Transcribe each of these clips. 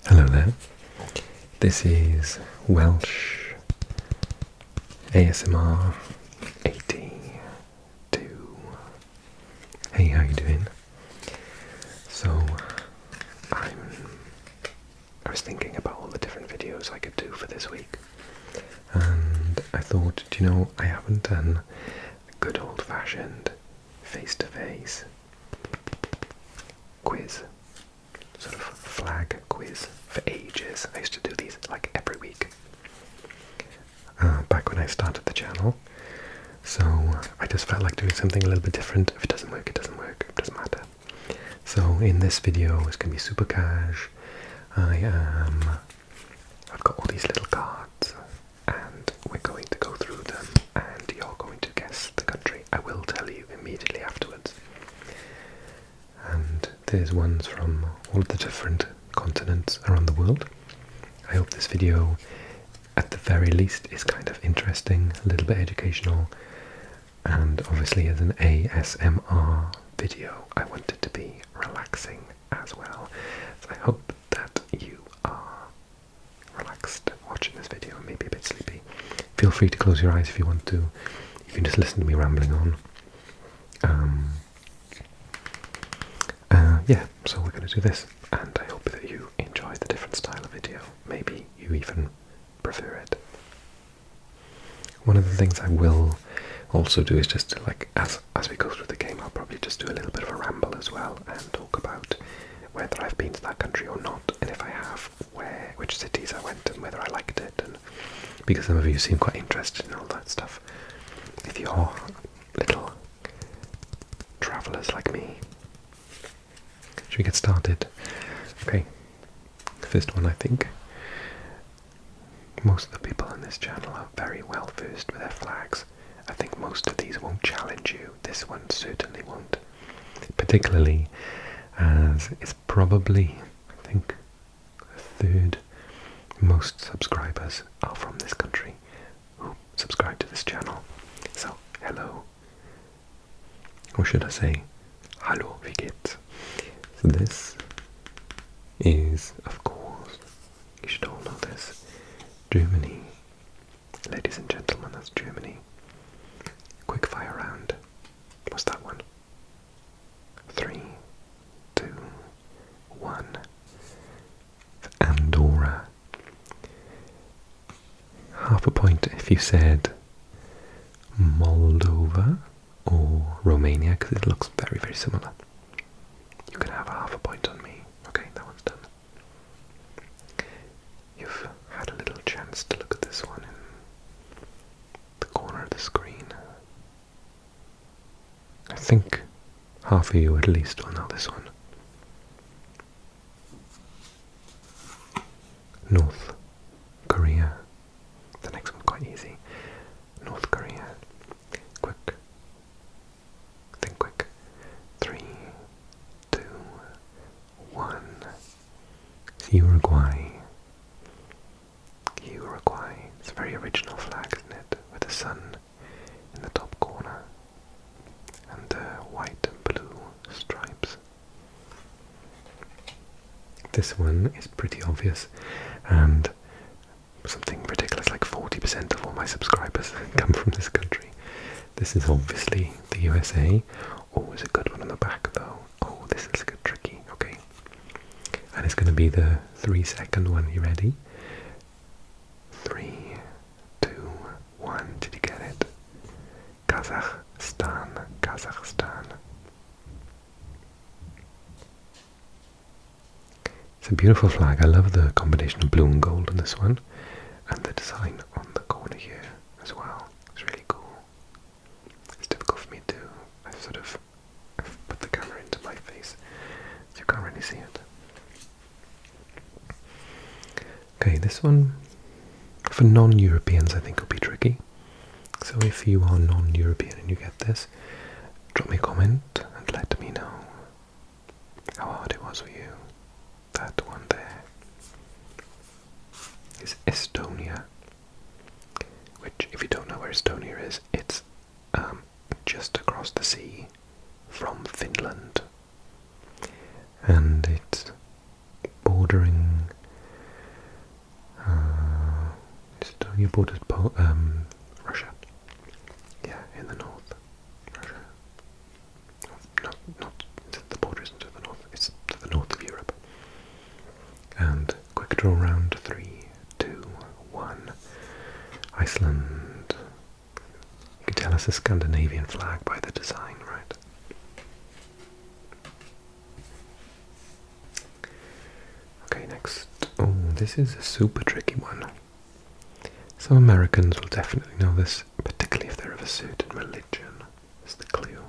Hello there, this is Welsh ASMR 82. Hey, how you doing? So, I was thinking about all the different videos I could do for this week, and I thought, I haven't done a good old-fashioned face-to-face quiz, sort of flag quiz for ages. I used to do these like every week back when I started the channel, so I just felt like doing something a little bit different. If it doesn't work, it doesn't work, it doesn't matter. So in this video, it's going to be super cash. I've got all these little cards, and we're going to go through them, and you're going to guess the country. I will tell you immediately afterwards. And there's ones from all of the different continents around the world. I hope this video, at the very least, is kind of interesting, a little bit educational, and obviously as an ASMR video, I want it to be relaxing as well. So I hope that you are relaxed watching this video and maybe a bit sleepy. Feel free to close your eyes if you want to. You can just listen to me rambling on. Yeah, so we're going to do this, and I hope that you enjoy the different style of video. Maybe you even prefer it. One of the things I will also do is just to, like, as we go through the game, I'll probably just do a little bit of a ramble as well and talk about whether I've been to that country or not, and if I have, which cities I went and whether I liked it, and because some of you seem quite interested in all that stuff. If you're little travellers like me. Should we get started? Okay, first one. I think most of the people on this channel are very well versed with their flags. I think most of these won't challenge you. This one certainly won't. Particularly as it's probably, I think, a third most subscribers are from this country who subscribe to this channel. So, hello. Or should I say, hallo, wie geht's? So this is, of course, you should all know this, Germany. Ladies and gentlemen, that's Germany. Quick fire round. What's that one? 3, 2, 1. Andorra. Half a point if you said Moldova or Romania, because it looks very, very similar. You can have half a point on me. Okay, that one's done. You've had a little chance to look at this one in the corner of the screen. I think half of you at least will know this one. North Korea. The next one's quite easy. North Korea. Quick. Think quick. 3, 2, 1. It's Uruguay. Uruguay. It's a very original flag, isn't it? With the sun in the top corner and the white and blue stripes. This one is pretty obvious, and something ridiculous like 40% of all my subscribers come from this country. This is obviously the USA. Oh, there's a good one on the back though. Oh, this is tricky. Okay. And it's going to be the 3-second one. You ready? 3, 2, 1. Did you get it? Kazakhstan. Kazakhstan. It's a beautiful flag. I love the combination of blue and gold on this one, and the design on the corner here as well. It's really cool. It's difficult for me to, I've put the camera into my face, so you can't really see it. Okay, this one, for non-Europeans, I think will be tricky. So if you are non-European and you get this, drop me a comment and let me know how hard it was for you. That one there is Estonia, which, if you don't know where Estonia is, it's just across the sea from Finland, and it's bordering on your borders, Russia. Yeah, in the north. Russia. No, not the border isn't to the north, it's to the north of Europe. And quick draw round, 3, 2, 1. Iceland. You can tell it's a Scandinavian flag by the design, right? Okay, next. Oh, this is a super tricky one. Some Americans will definitely know this, particularly if they're of a certain religion. Is the clue.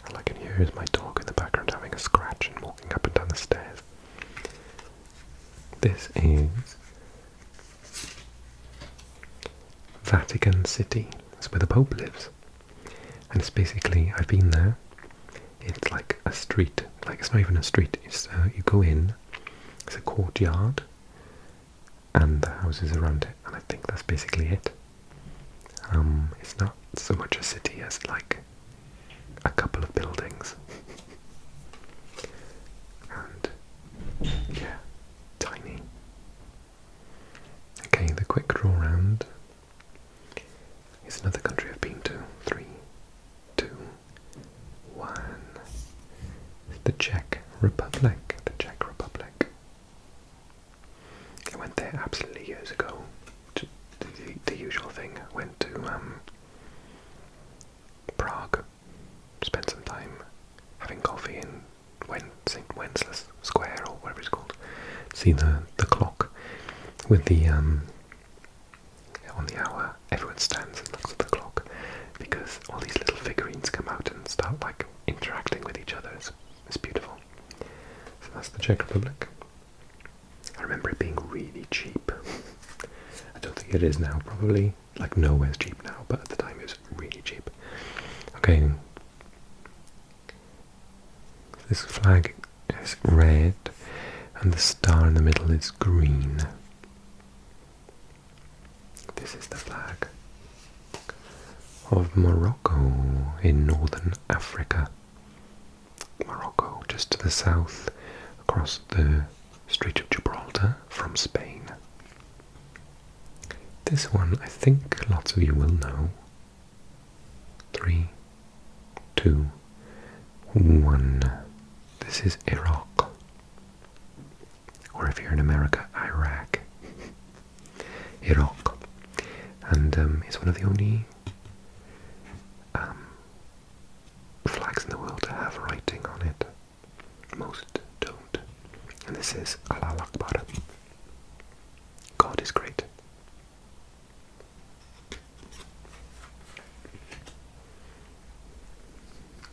All I can hear is my dog in the background having a scratch and walking up and down the stairs. This is Vatican City. That's where the Pope lives. And it's basically, I've been there, it's like a street, like it's not even a street, it's, you go in, it's a courtyard, and the houses around it, and I think that's basically it. It's not so much a city as like a couple of buildings. And, yeah, tiny. Okay, the quick draw round is another country I've been to. 3, 2, 1. The Czech Republic. The Czech Republic. I went there absolutely years ago. The usual thing. I went to Prague. Spent some time having coffee in St. Wenceslas Square or whatever it's called. See the clock with the on the hour. Everyone stands and looks at the clock because all these little figurines come out and start like interacting with each other. It's beautiful. So that's the Czech Republic. I remember it being really cheap. I don't think it is now, probably. Like nowhere's cheap now, but at the time it was really cheap. Okay. This flag is red and the star in the middle is green. This is the flag of Morocco in northern Africa. Morocco, just to the south, across the Strait of Gibraltar from Spain. This one, I think lots of you will know. 3, 2, 1. This is Iraq. Or if you're in America, Iraq. Iraq. And it's one of the only flags in the world to have writing on it. Most don't. And this is Allah Akbar. God is great.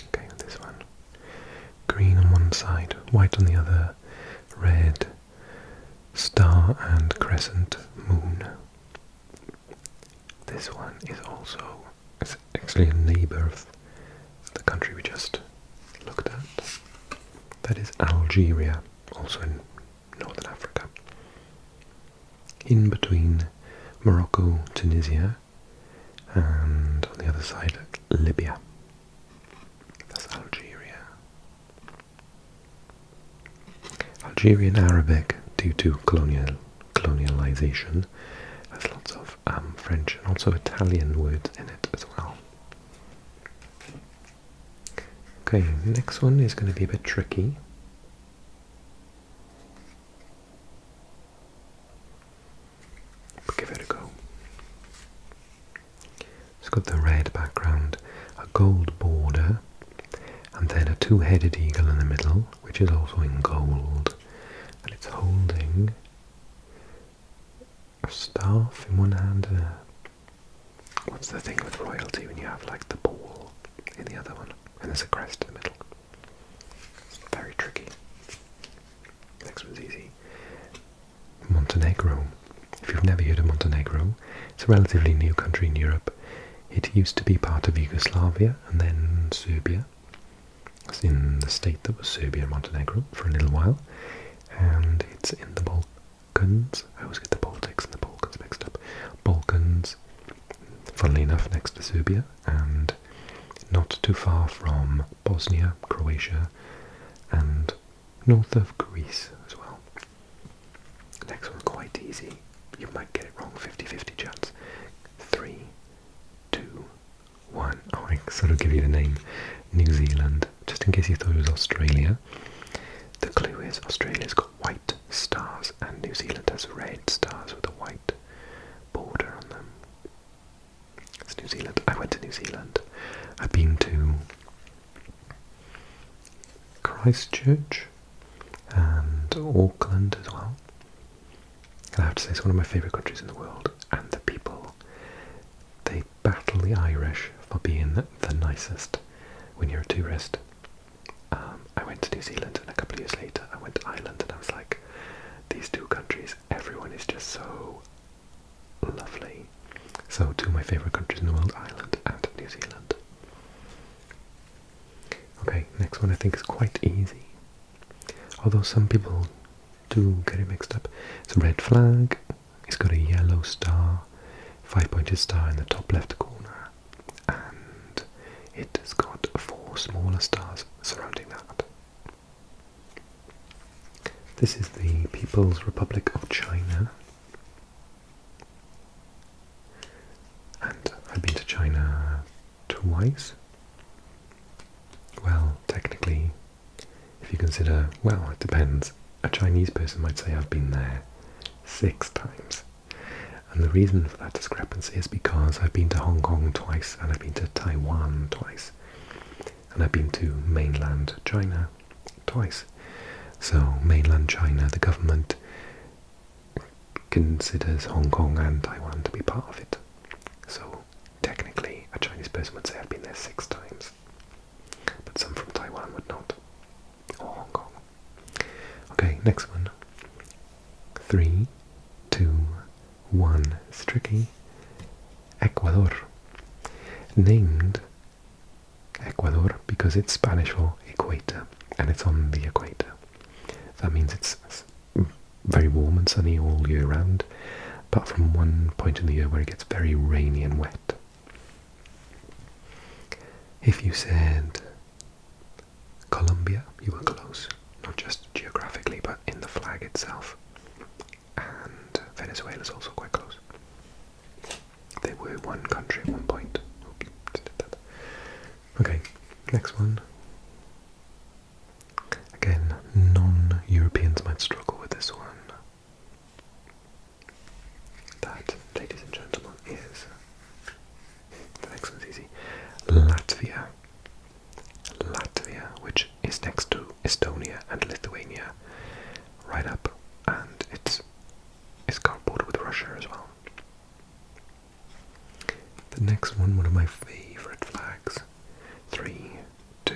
Okay, this one. Green on one side, white on the other, red, star and crescent moon. This one is also, it's actually a neighbour of the country we just looked at. That is Algeria, also in northern Africa. In between Morocco, Tunisia, and on the other side, Libya. That's Algeria. Algerian Arabic, due to colonialization, has lots of French and also Italian words in it as well. Okay, next one is going to be a bit tricky. But give it a go. It's got the red background, a gold border, and then a two-headed eagle in the middle, which is also in gold. And it's holding a staff in one hand and what's the thing with royalty when you have like the ball in the other one and there's a crest in the middle. It's very tricky. Next one's easy. Montenegro. If you've never heard of Montenegro, it's a relatively new country in Europe. It used to be part of Yugoslavia and then Serbia. It's in the state that was Serbia and Montenegro for a little while. And it's in the Balkans. I always get the Baltics and the Balkans mixed up. Balkans, funnily enough, next to Serbia, and not too far from Bosnia, Croatia, and north of Greece as well. Next one, quite easy. You might get it wrong, 50-50 chance. 3, 2, 1. Oh, I sort of give you the name. New Zealand, just in case you thought it was Australia. The clue is Australia's got white stars and New Zealand has red stars with a white border on them. It's New Zealand. I went to New Zealand. I've been to Christchurch and Auckland as well. I have to say it's one of my favourite countries in the world, and the people, they battle the Irish for being the nicest when you're a tourist. I went to New Zealand, and a couple of years later I went to Ireland, and I was like, these two countries, everyone is just so lovely. So two of my favourite countries in the world, Ireland and New Zealand. Okay, next one I think is quite easy, although some people do get it mixed up. It's a red flag, it's got a yellow star, 5-pointed star in the top left corner, and it has got 4 smaller stars surrounding that. This is the People's Republic of China, and I've been to China twice. Well, technically, if you consider, well, it depends. A Chinese person might say I've been there 6 times. And the reason for that discrepancy is because I've been to Hong Kong twice, and I've been to Taiwan twice, and I've been to mainland China twice. So mainland China, the government considers Hong Kong and Taiwan to be part of it. So technically a Chinese person would say I've been there 6 times, but some from Taiwan would not, or Hong Kong. Okay, next one. 3, 2, 1. It's tricky. Ecuador. Named Ecuador because it's Spanish for equator, and it's on the equator. That means it's very warm and sunny all year round, apart from one point in the year where it gets very rainy and wet. If you said Colombia, you were close, not just geographically but in the flag itself. And Venezuela is also quite close. They were one country at one point. Okay, next one. Again, non-Europeans might struggle with this one. That, ladies and gentlemen, is, the next one's easy, Latvia. Latvia, which is next to Estonia and Lithuania, right up, and it's got border with Russia as well. The next one of my favourite flags. 3, 2,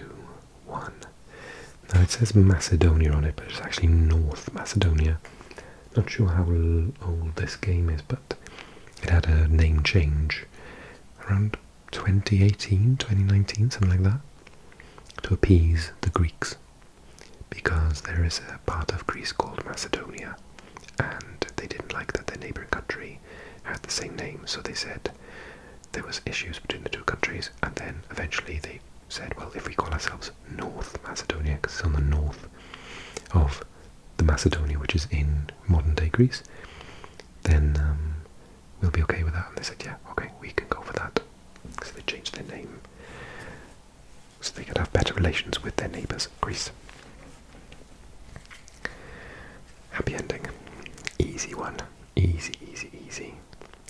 1. Now it says Macedonia on it, but it's actually North Macedonia. Not sure how old this game is, but it had a name change around 2018, 2019, something like that, to appease the Greeks, because there is a part of Greece called Macedonia, and they didn't like that their neighbouring country had the same name, so they said there was issues between the two countries, and then eventually they said, well, if we call ourselves North Macedonia, because it's on the north of the Macedonia which is in modern day Greece, then we'll be okay with that. And they said, yeah, okay, we can go for that. So they changed their name so they could have better relations with their neighbours, Greece. Happy ending. Easy one. Easy, easy, easy.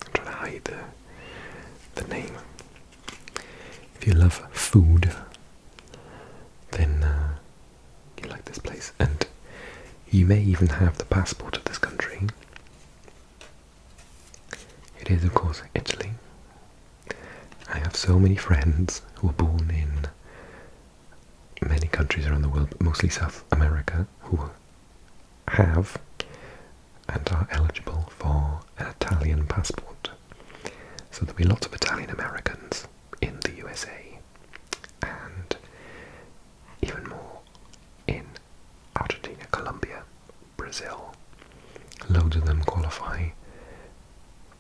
I'm trying to hide the name. If you love food, then you like this place, and you may even have the passport of this country. It is, of course, Italy. I have so many friends who were born in many countries around the world, but mostly South America, who have and are eligible for an Italian passport. So there'll be lots of Italian Americans in the USA, and even more in Argentina, Colombia, Brazil. Loads of them qualify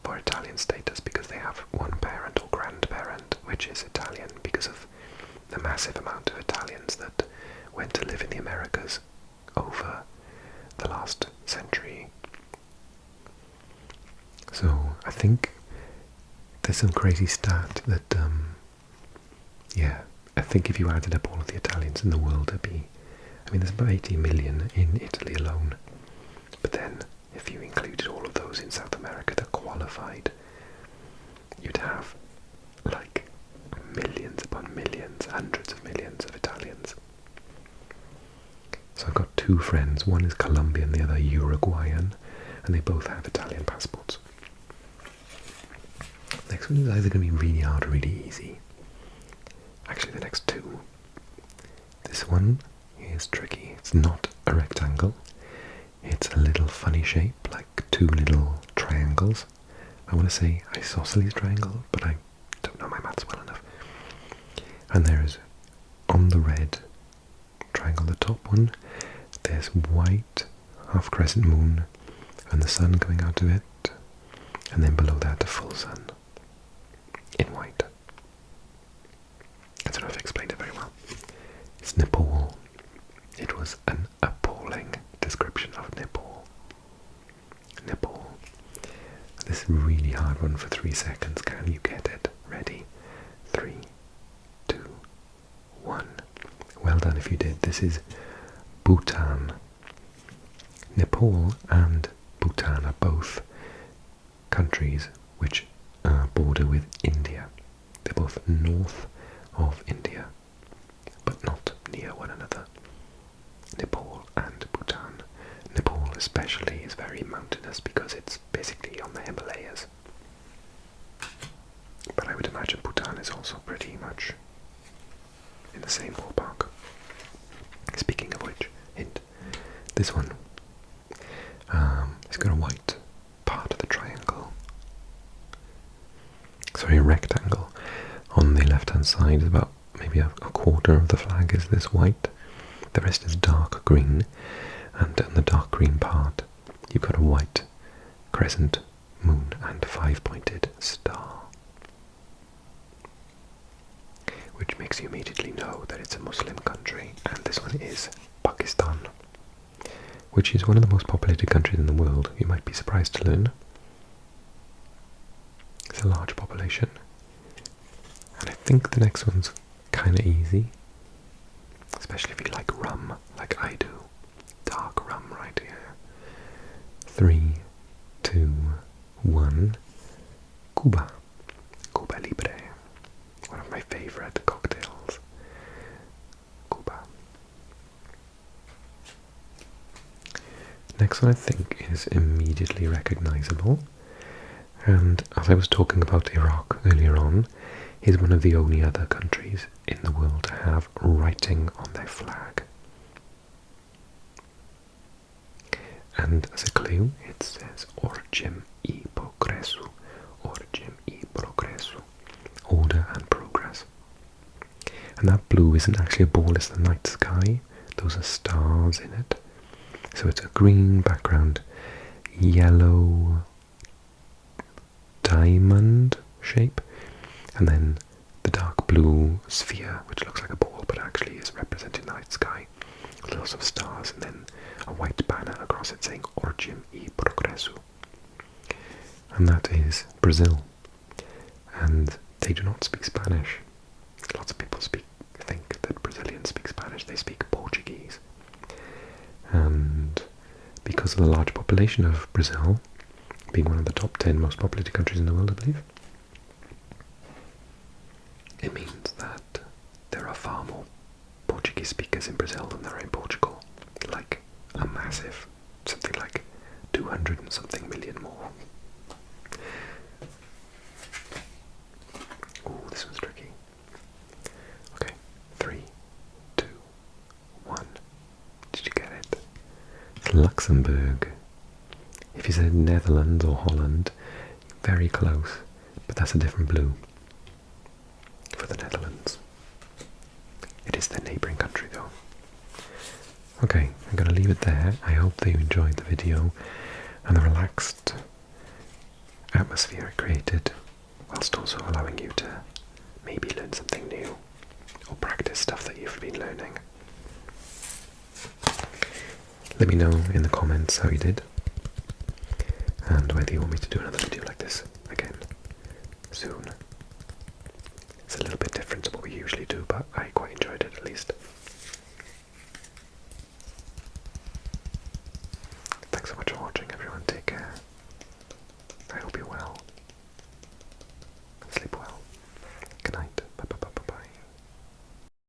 for Italian status because they have one parent or grandparent which is Italian, because of the massive amount of Italians that went to live in the Americas over the last century. So I think there's some crazy stat that, yeah, I think if you added up all of the Italians in the world, it'd be, I mean, there's about 80 million in Italy alone. But then, if you included all of those in South America that qualified, you'd have like millions upon millions, hundreds of millions of Italians. So I've got two friends, one is Colombian, the other Uruguayan, and they both have Italian passports. Next one is either going to be really hard or really easy. Actually, the next two. This one is tricky. It's not a rectangle. It's a little funny shape, like two little triangles. I want to say isosceles triangle, but I don't know my maths well enough. And there's, on the red triangle, the top one, there's white half-crescent moon and the sun coming out of it, and then below that the full sun in white. I don't know if I explained it very well. It's Nepal. It was an appalling description of Nepal. Nepal. This is a really hard one for 3 seconds. Can you get it? Ready? 3, 2, 1. Well done if you did. This is Bhutan. Nepal and Bhutan are both countries which border with India. They're both north of India, but not near one another. Nepal and Bhutan. Nepal especially is very mountainous because it's basically on the Himalayas. But I would imagine Bhutan is also pretty much in the same ballpark. Speaking of which, hint, this one it's got a white part of the triangle. Sorry, a rectangle. On the left hand side is about maybe a quarter of the flag is this white. The rest is dark green, and on the dark green part you've got a white crescent moon and 5-pointed star, which makes you immediately know that it's a Muslim country. And this one is Pakistan, which is one of the most populated countries in the world. You might be surprised to learn. It's a large population. And I think the next one's kind of easy, especially if you like rum, like I do. Dark rum right here. 3, 2, 1. Cuba. Cuba Libre. One of my favourite cocktails. Cuba. Next one I think is immediately recognisable. And as I was talking about Iraq earlier on, is one of the only other countries in the world to have writing on their flag. And as a clue, it says Origem I Progresso. Origem I Progresso. Order and progress. And that blue isn't actually a ball, it's the night sky. Those are stars in it. So it's a green background, yellow diamond shape, and then the dark blue sphere, which looks like a ball but actually is representing the night sky, with lots of stars, and then a white banner across it saying Origem I Progresso. And that is Brazil. And they do not speak Spanish. Lots of people think that Brazilians speak Spanish. They speak Portuguese. And because of the large population of Brazil, being one of the top 10 most populated countries in the world, I believe, it means that there are far more Portuguese speakers in Brazil than there are in Portugal. Like a massive, something like 200 and something million more. Ooh, this one's tricky. Okay, 3, 2, 1. Did you get it? It's Luxembourg. If you said Netherlands or Holland, very close, but that's a different blue for the Netherlands. It is their neighbouring country though. Okay, I'm going to leave it there. I hope that you enjoyed the video and the relaxed atmosphere it created, whilst also allowing you to maybe learn something new or practice stuff that you've been learning. Let me know in the comments how you did, and whether you want me to do another video like this again soon. It's a little bit different to what we usually do, but I